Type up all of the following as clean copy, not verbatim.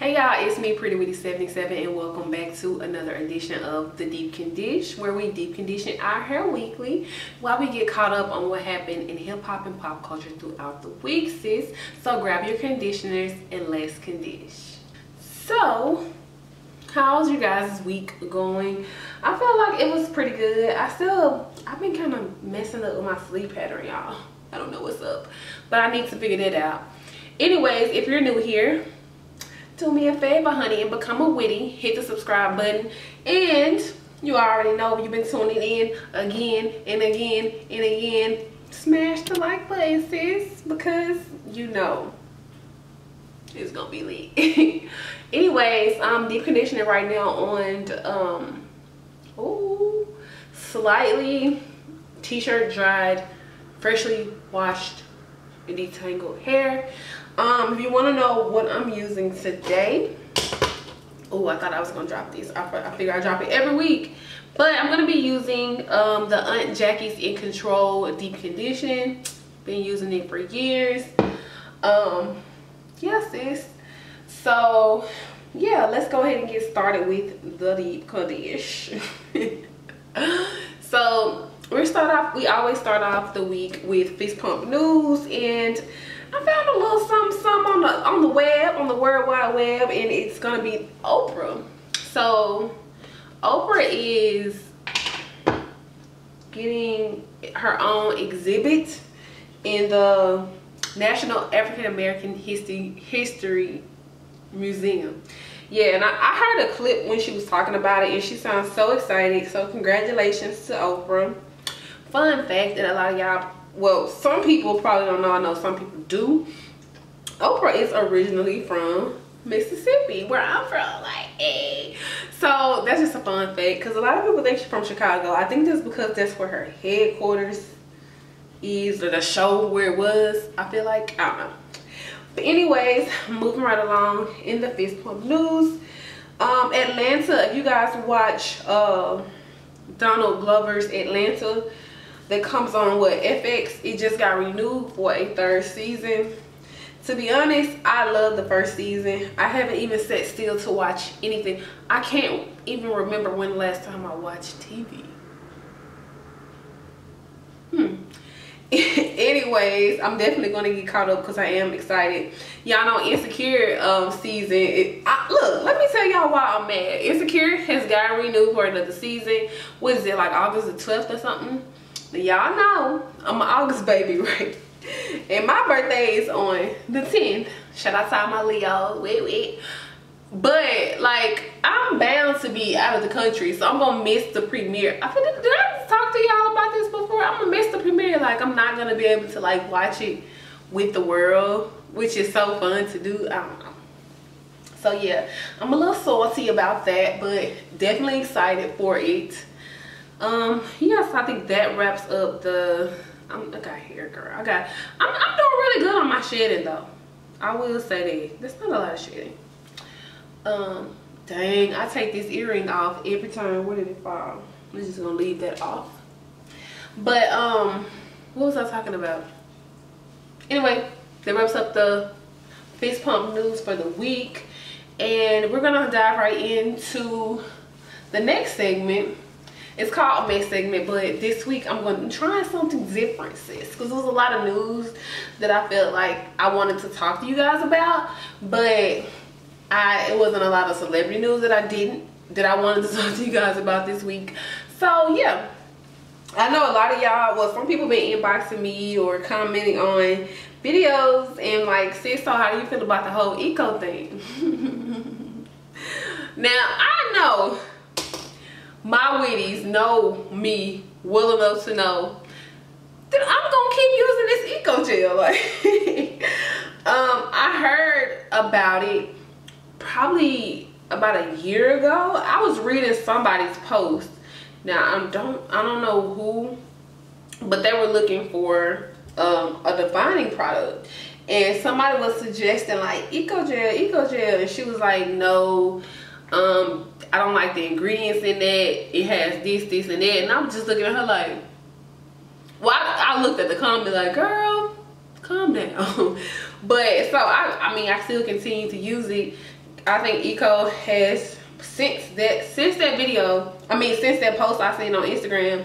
Hey y'all, it's me Prettywitty77 and welcome back to another edition of the Deep Condish, where we deep condition our hair weekly while we get caught up on what happened in hip-hop and pop culture throughout the week, sis. So grab your conditioners and let's condish. So how's you guys' week going? I feel like it was pretty good. I've been kind of messing up with my sleep pattern, y'all. I don't know what's up, but I need to figure that out. Anyways, if you're new here, do me a favor, honey, and become a Whitty. Hit the subscribe button, and you already know, if you've been tuning in again and again and again, smash the like button, sis, because you know it's gonna be lit. Anyways, I'm deep conditioning right now on slightly t-shirt dried, freshly washed and detangled hair. If you want to know what I'm using today, I thought I was gonna drop this. I figure I drop it every week, but I'm gonna be using the Aunt Jackie's In Control Deep Condition. Been using it for years. Yeah, sis. So yeah, let's go ahead and get started with the deep condition. So we always start off the week with fist pump news, and I found a little something on the web, on the World Wide Web, and it's gonna be Oprah. So Oprah is getting her own exhibit in the National African American History Museum. Yeah, and I heard a clip when she was talking about it, and she sounds so excited. So congratulations to Oprah. Fun fact that a lot of y'all, well, some people probably don't know, I know some people do. Oprah is originally from Mississippi, where I'm from, like, hey. So that's just a fun fact, because a lot of people think she's from Chicago. I think that's because that's where her headquarters is, or the show where it was, I feel like. I don't know. But anyways, moving right along in the fist pump news. Atlanta, if you guys watch Donald Glover's Atlanta, that comes on what, FX, it just got renewed for a third season. To be honest, I love the first season. I haven't even sat still to watch anything. I can't even remember when the last time I watched TV. Anyways, I'm definitely going to get caught up because I am excited. Y'all know Insecure season. Look, let me tell y'all why I'm mad. Insecure has got renewed for another season. What is it, like August the 12th or something? Y'all know I'm an August baby, right? And my birthday is on the 10th. Shout out to all my Leos. Wait. But like, I'm bound to be out of the country, so I'm gonna miss the premiere. Did I talk to y'all about this before? I'm gonna miss the premiere. Like, I'm not gonna be able to like watch it with the world, which is so fun to do. I don't know. So yeah, I'm a little salty about that, but definitely excited for it. Yes, I think that wraps up the I got hair, girl. I'm doing really good on my shedding though. I will say that. There's not a lot of shedding. Dang, I take this earring off every time. Where did it fall? I'm just gonna leave that off. But what was I talking about? Anyway, that wraps up the fist pump news for the week, and we're gonna dive right into the next segment. It's called a main segment, but this week I'm going to try something different, sis, because there was a lot of news that I felt like I wanted to talk to you guys about, but it wasn't a lot of celebrity news that I wanted to talk to you guys about this week. So yeah, I know a lot of y'all, well, some people been inboxing me or commenting on videos and like, sis, so how do you feel about the whole eco thing? Now, I know my Whitties know me well enough to know that I'm gonna keep using this eco gel. Like, I heard about it probably about a year ago. I was reading somebody's post. Now I don't know who, but they were looking for a defining product, and somebody was suggesting like eco gel, and she was like, no, I don't like the ingredients in that. It has this and that. And I'm just looking at her like, well, I looked at the comment like, girl, calm down. But so I mean, I still continue to use it. I think Eco has since that video, since that post I seen on Instagram,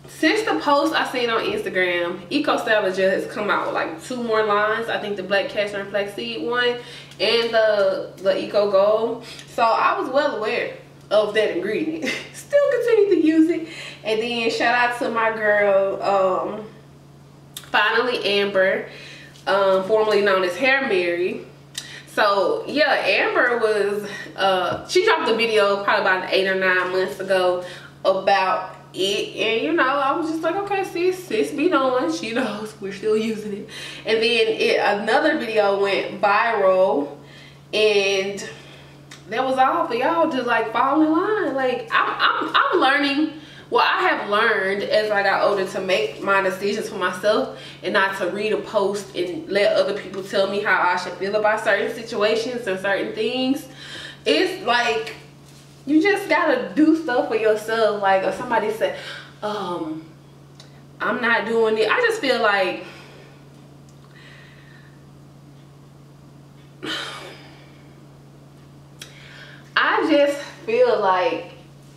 since the post I seen on Instagram, Eco Styler Gel has come out with like 2 more lines. I think the black castor and flaxseed one and the Eco Gold. So I was well aware of that ingredient. Still continue to use it. And then shout out to my girl, Finally Amber, formerly known as Hair Mary. So yeah, Amber was she dropped a video probably about 8 or 9 months ago about it, and you know, I was just like, okay, sis be knowing, she knows we're still using it. And then another video went viral, and that was all for y'all to like fall in line. Like I'm learning. Well, I have learned as I got older to make my decisions for myself and not to read a post and let other people tell me how I should feel about certain situations and certain things. It's like, you just gotta do stuff for yourself. Like if somebody said, I'm not doing it, I just feel like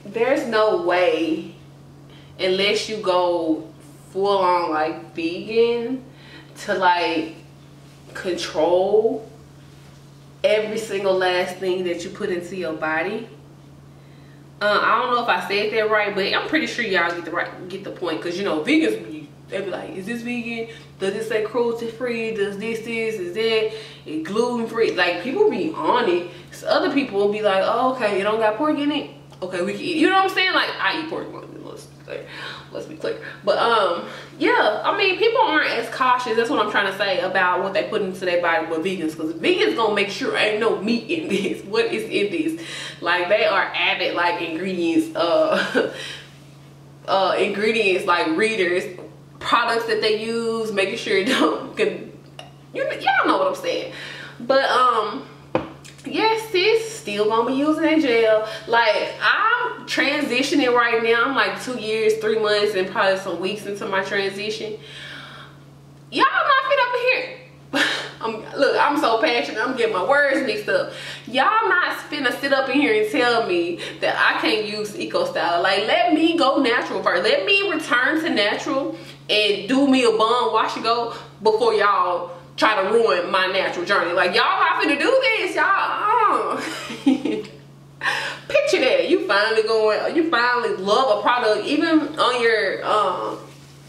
there's no way, unless you go full on like vegan, to like control every single last thing that you put into your body. I don't know if I said that right, but I'm pretty sure y'all get the point, because you know vegans, they be like, is this vegan? Does it say cruelty free? Does this is that? It gluten free? Like people be on it. So other people will be like, oh, okay, it don't got pork in it, okay, we can eat it. You know what I'm saying? Like I eat pork. Let's be clear. But yeah, I mean, people aren't as cautious, that's what I'm trying to say, about what they put into their body with vegans, because vegans gonna make sure ain't no meat in this. What is in this? Like they are avid like ingredients ingredients like readers, products that they use, making sure it don't y'all know what I'm saying. But yes, sis, still gonna be using that gel. Like I'm transitioning right now. I'm like 2 years, 3 months, and probably some weeks into my transition. Y'all not fit up in here. Look, I'm so passionate, I'm getting my words mixed up. Y'all not finna sit up in here and tell me that I can't use Eco Style. Like let me go natural first. Let me return to natural and do me a bun wash and go before y'all try to ruin my natural journey. Like y'all not finna do this, y'all. Picture that. You finally love a product, even on your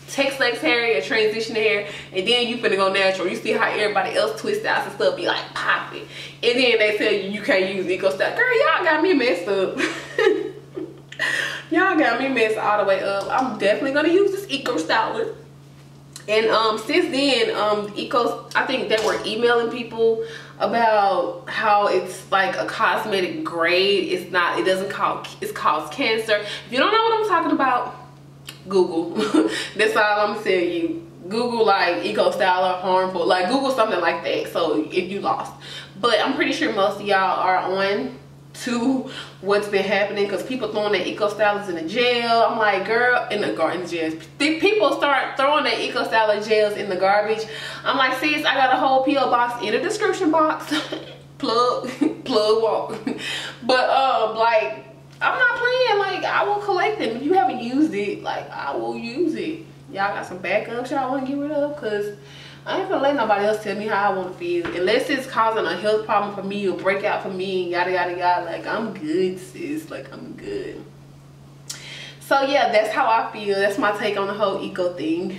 Tex-Lex hair, your transition hair, and then you finna go natural. You see how everybody else twist outs and stuff be like popping, and then they tell you can't use Eco Style. Girl, y'all got me messed up. Y'all got me messed all the way up. I'm definitely gonna use this Eco Styler. And since then, I think they were emailing people about how it's like a cosmetic grade. It's not, it cause cancer. If you don't know what I'm talking about, Google. That's all I'm gonna tell you. Google like Eco Styler harmful, like Google something like that, so if you lost. But I'm pretty sure most of y'all are on to what's been happening, because people throwing their Eco Stylers in the gel. I'm like, girl, in the garbage gels. People start throwing their Eco Styler gels in the garbage. I'm like, sis, I got a whole P.O. box in the description box. plug walk. But like, I'm not playing. Like I will collect them. If you haven't used it, like I will use it. Y'all got some backups y'all want to get rid of, because I ain't gonna let nobody else tell me how I want to feel, unless it's causing a health problem for me or breakout for me and yada yada yada. Like I'm good, sis. Like I'm good. So yeah, that's how I feel. That's my take on the whole eco thing.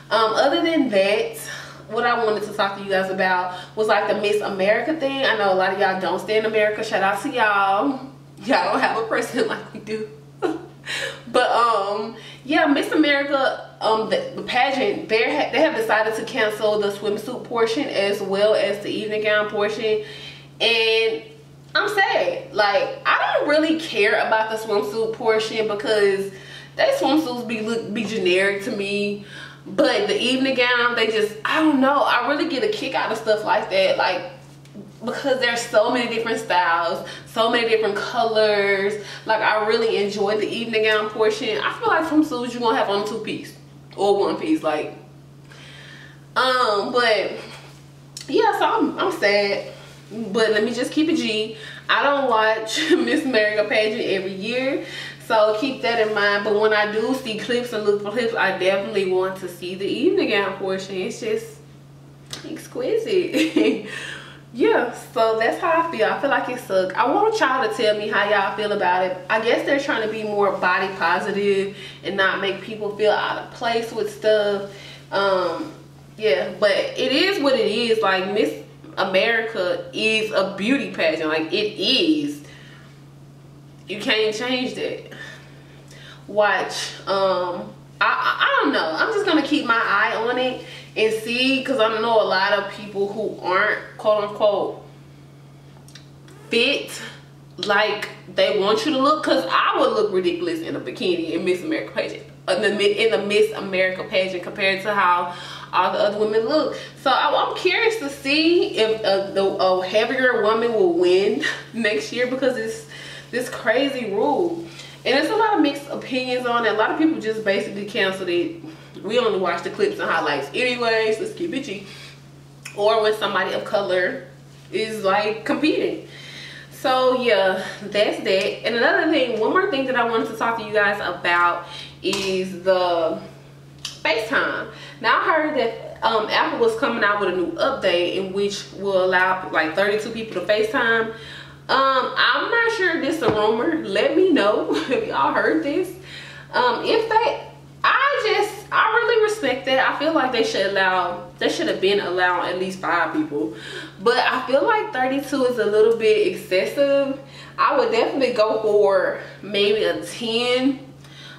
Other than that, what I wanted to talk to you guys about was like the Miss America thing. I know a lot of y'all don't stay in America. Shout out to y'all. Y'all don't have a president like we do. But yeah, Miss America, the pageant, they have decided to cancel the swimsuit portion as well as the evening gown portion, and I'm sad. Like I don't really care about the swimsuit portion, because they swimsuits be generic to me. But the evening gown, they just, I don't know, I really get a kick out of stuff like that, like because there's so many different styles, so many different colors. Like I really enjoyed the evening gown portion. I feel like swimsuits you're gonna have on 2-piece or 1-piece, like but yeah, so I'm sad. But let me just keep it G. I don't watch Miss America pageant every year, so keep that in mind. But when I do see clips and look for clips, I definitely want to see the evening gown portion. It's just exquisite. Yeah, so that's how I feel. I feel like it sucked. I want y'all to tell me how y'all feel about it. I guess they're trying to be more body positive and not make people feel out of place with stuff. Yeah, but it is what it is. Like, Miss America is a beauty pageant. Like, it is. You can't change that. Watch. I don't know. I'm just gonna keep my eye on it and see, because I know a lot of people who aren't quote unquote fit like they want you to look, because I would look ridiculous in a bikini in Miss America pageant, in the Miss America pageant, compared to how all the other women look. So I'm curious to see if a heavier woman will win next year, because it's this crazy rule. And there's a lot of mixed opinions on it. A lot of people just basically canceled it. We only watch the clips and highlights anyways. Let's keep it G. Or when somebody of color is like competing. So yeah, that's that. And another thing, one more thing that I wanted to talk to you guys about is the FaceTime. Now I heard that Apple was coming out with a new update in which will allow like 32 people to FaceTime. I'm not sure if this is a rumor. Let me know if y'all heard this. If they, I really respect that. I feel like they should have been allowing at least 5 people. But I feel like 32 is a little bit excessive. I would definitely go for maybe a 10.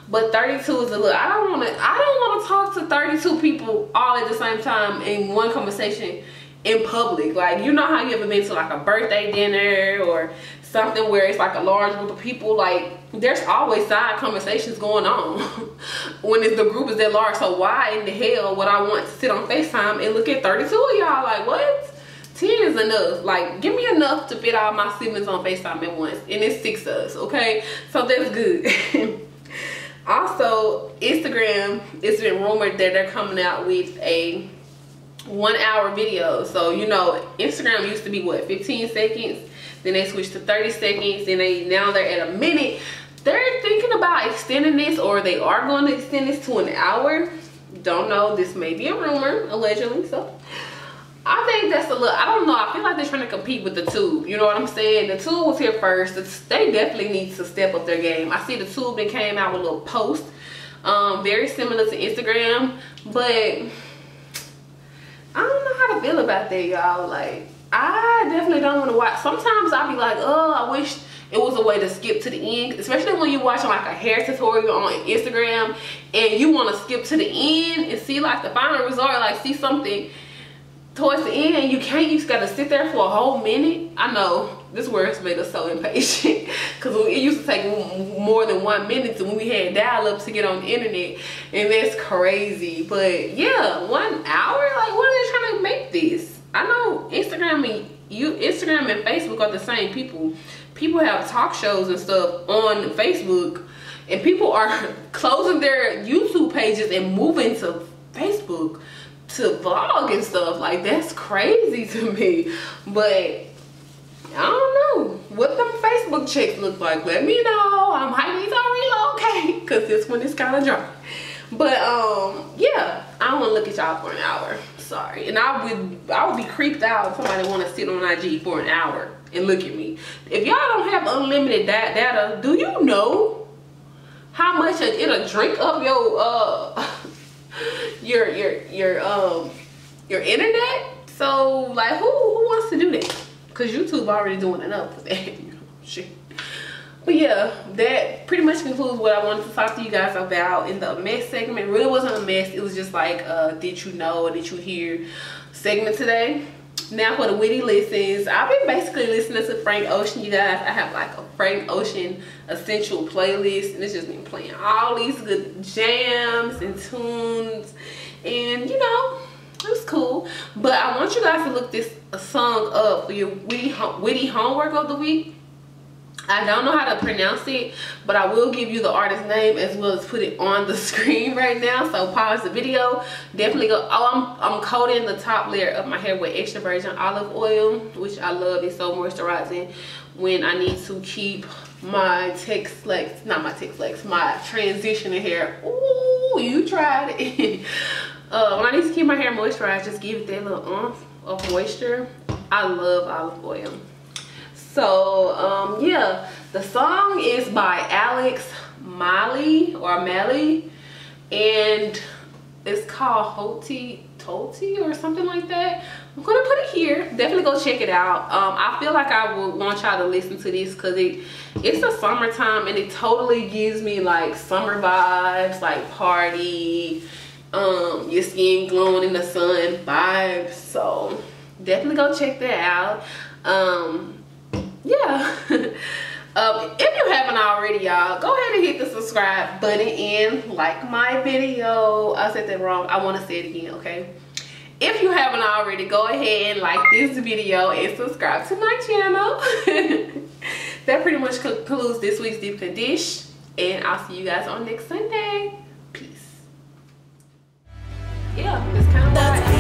But 32 is a little, I don't want to talk to 32 people all at the same time in one conversation in public. Like, you know how you ever been to like a birthday dinner or something where it's like a large group of people? Like, there's always side conversations going on when the group is that large. So why in the hell would I want to sit on FaceTime and look at 32 of y'all? Like, what? 10 is enough. Like, give me enough to fit all my siblings on FaceTime at once, and it's 6 of us, okay? So that's good. Also, Instagram, it's been rumored that they're coming out with a 1-hour video. So, you know, Instagram used to be what, 15 seconds, then they switched to 30 seconds, and now they're at a minute. They're thinking about extending this, or they are going to extend this to an hour. Don't know, this may be a rumor, allegedly. So I think that's a little, I don't know, I feel like they're trying to compete with the Tube. You know what I'm saying? The Tube was here first. They definitely need to step up their game. I see the Tube that came out with a little post, very similar to Instagram, but I don't know how to feel about that, y'all. Like, I definitely don't want to watch. Sometimes I'll be like, oh, I wish it was a way to skip to the end, especially when you're watching like a hair tutorial on Instagram and you want to skip to the end and see like the final result, like see something towards the end. You can't. You just gotta sit there for a whole minute. I know this word's made us so impatient, because it used to take more than 1 minute when we had dial-ups to get on the internet, and that's crazy. But yeah, 1 hour, like, what are they trying to make this? I know Instagram and Facebook are the same people. People have talk shows and stuff on Facebook, and people are closing their YouTube pages and moving to Facebook to vlog and stuff. Like, that's crazy to me. But I don't know what them Facebook checks look like. Let me know. I might need to relocate, because this one is kind of dry. But yeah, I don't want to look at y'all for an hour. Sorry. And I would be creeped out if somebody want to sit on IG for an hour and look at me. If y'all don't have unlimited data, do you know how much it'll drink up your internet? So like, who wants to do that? Because YouTube already doing enough for that. You know, shit. But yeah, that pretty much concludes what I wanted to talk to you guys about in the mess segment. It really wasn't a mess. It was just like, did you know or did you hear segment today. Now for the witty listens, I've been basically listening to Frank Ocean, you guys. I have like a Frank Ocean essential playlist, and it's just been playing all these good jams and tunes, and you know, it was cool. But I want you guys to look this song up for your witty homework of the week. I don't know how to pronounce it, but I will give you the artist name as well as put it on the screen right now. So pause the video. Definitely go. Oh, I'm coating the top layer of my hair with extra virgin olive oil, which I love. It's so moisturizing when I need to keep my my transitioning hair. Ooh, you tried it. When I need to keep my hair moisturized, just give it that little oomph of moisture. I love olive oil. So yeah, the song is by Alex Mali and it's called Hoti or something like that. I'm gonna put it here. Definitely go check it out. I feel like I would want y'all to listen to this because it's the summertime and it totally gives me like summer vibes, like party, your skin glowing in the sun vibes. So definitely go check that out. Yeah. If you haven't already, y'all, go ahead and hit the subscribe button and like my video. I said that wrong. I want to say it again, okay? If you haven't already, go ahead and like this video and subscribe to my channel. That pretty much concludes this week's Deep Condish, and I'll see you guys on next Sunday. Peace. Yeah, it's kind of